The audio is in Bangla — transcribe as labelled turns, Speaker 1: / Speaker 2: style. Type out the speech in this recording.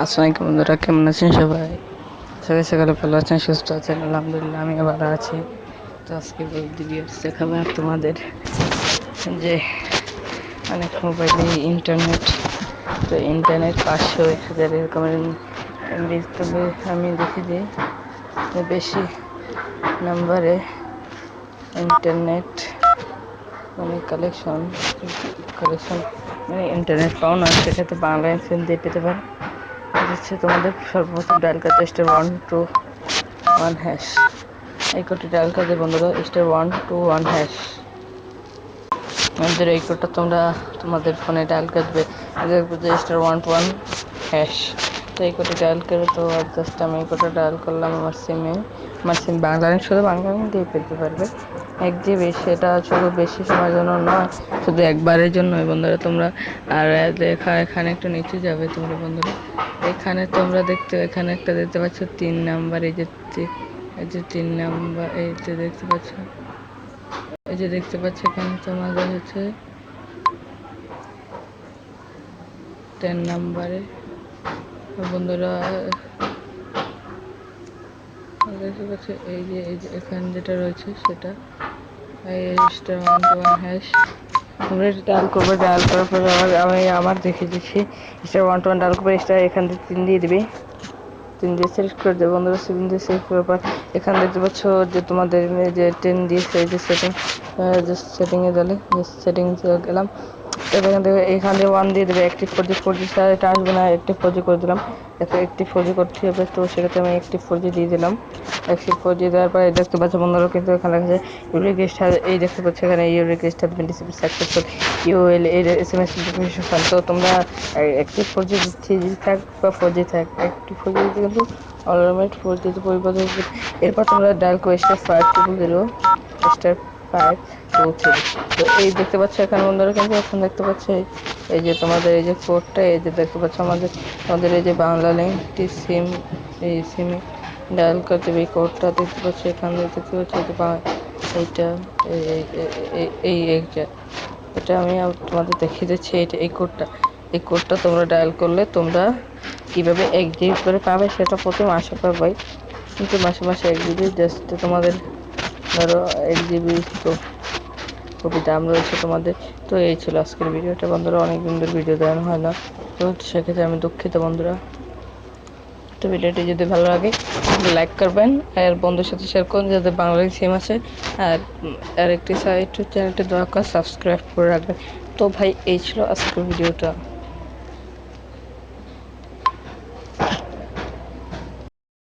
Speaker 1: আসসালামাইকুম বন্ধুরা, কেমন আছেন সবাই? সবাই সকালে ভালো আছেন, সুস্থ আছেন? আলহামদুলিল্লাহ, আমি ভালো আছি। তো আজকে ভিডিওস দেখাবো তোমাদের যে অনেক মোবাইলে ইন্টারনেট, তো ইন্টারনেট 500 1000 এরকমের এমবি, তবে আমি দেখি যে বেশি নাম্বারে ইন্টারনেট মানে কালেকশন মানে ইন্টারনেট পাও না, সেক্ষেত্রে বাংলা সিম দিয়ে পেতে পারে। হচ্ছে তোমাদের সর্বপ্রথম ডায়াল করতে *121#। এই কোডটি ডায়াল করতে বন্ধুরা *121#। আমাদের এই কোডটা তোমরা তোমাদের ফোনে ডায়াল করবে, দেখবে যে *121#। তো এই কোডটি ডায়াল করে, তো জাস্ট আমি এই কোডটা ডায়াল করলাম আমার সিম বাংলা, শুধু বাংলা দিয়ে পেতে পারবে 1 GB। সেটা শুধু বেশি সময়ের জন্য নয়, শুধু একবারের জন্য বন্ধুরা। তোমরা আর এখানে একটু নিচে যাবে তোমরা বন্ধুরা, এখানে তোমরা এখানে একটা দেখতে পাচ্ছ 3 নাম্বার, এই যে 3 নাম্বার, এই যে দেখতে পাচ্ছ, এখানে তোমাদের হচ্ছে 10 নাম্বারে বন্ধুরা দেখতে পাচ্ছ, এই যে এখানে যেটা রয়েছে সেটা *121#। তোমরা এটা ডায়াল করবে, ডায়াল করার পরে আমি আমার দেখে দিচ্ছি। *121 ডায়াল করবে, এখান থেকে 3 দিয়ে দিবে, 3 দিয়ে সিলেক্ট করে দেবে বন্ধুরা। 7 দিয়ে সিলেক্ট করার পর এখানে দেখতে পাচ্ছ যে তোমাদের যে 10 দিয়েছে, এই যে সেটিংয়ে গেলে, সেটিংসে গেলাম। এবার এখান থেকে 1 দিয়ে দেবে। অ্যাক্টিভ 4G এটা আসবে না, অ্যাক্টিভ 4G করে দিলাম। অ্যাক্টিভ 4G করতে হবে, তো সেক্ষেত্রে আমি অ্যাক্টিভ 4G দিয়ে দিলাম। অ্যাক্টিভ 4G দেওয়ার পরে দেখতে পাচ্ছ বন্ধুরা, কিন্তু এখানে আছে রিকোয়েস্ট, এই দেখতে পাচ্ছ এখানে you request has been received successful, ইউএল এর এসএমএস নোটিফিকেশন ফাইল। তো তোমরা অ্যাক্টিভ 4G 3G থাক বা 4G থাক, অ্যাক্টিভ 4G দিতে কিন্তু অনলিমিটেড 4G তে পরিবর্তন। এরপর তোমরা ডায়াল করো *500*523। তো এই দেখতে পাচ্ছ এখানে বন্ধুরা, কিন্তু এখন দেখতে পাচ্ছ এই যে তোমাদের এই যে কোডটা, এই যে দেখতে পাচ্ছ আমাদের এই যে বাংলা লিঙ্কটি এই সিমে ডায়াল করতে হবে। এই কোডটা দেখতে পাচ্ছ, এখানে দেখতে পাচ্ছ এইটা, এইটা এটা আমি তোমাদের দেখিয়ে দিচ্ছি। এই কোডটা তোমরা ডায়াল করলে তোমরা কিভাবে 1 GB করে পাবে, সেটা প্রতি মাসে পাবে, কিন্তু মাসে মাসে 1 GB জাস্ট তোমাদের ধরো 1 GB তো খুবই দাম রয়েছে তোমাদের। তো এই ছিল আজকের ভিডিওটা বন্ধুরা, অনেক দিন ধরে ভিডিও দেওয়া হয় না, তো সেক্ষেত্রে আমি দুঃখিত বন্ধুরা। তো ভিডিওটি যদি ভালো লাগে লাইক করবেন, আর বন্ধুর সাথে শেয়ার করুন যাদের বাংলাদেশ সিম আছে। আর একটি চ্যানেলটি দয়া করে সাবস্ক্রাইব করে রাখবেন। তো ভাই, এই ছিল আজকের ভিডিওটা।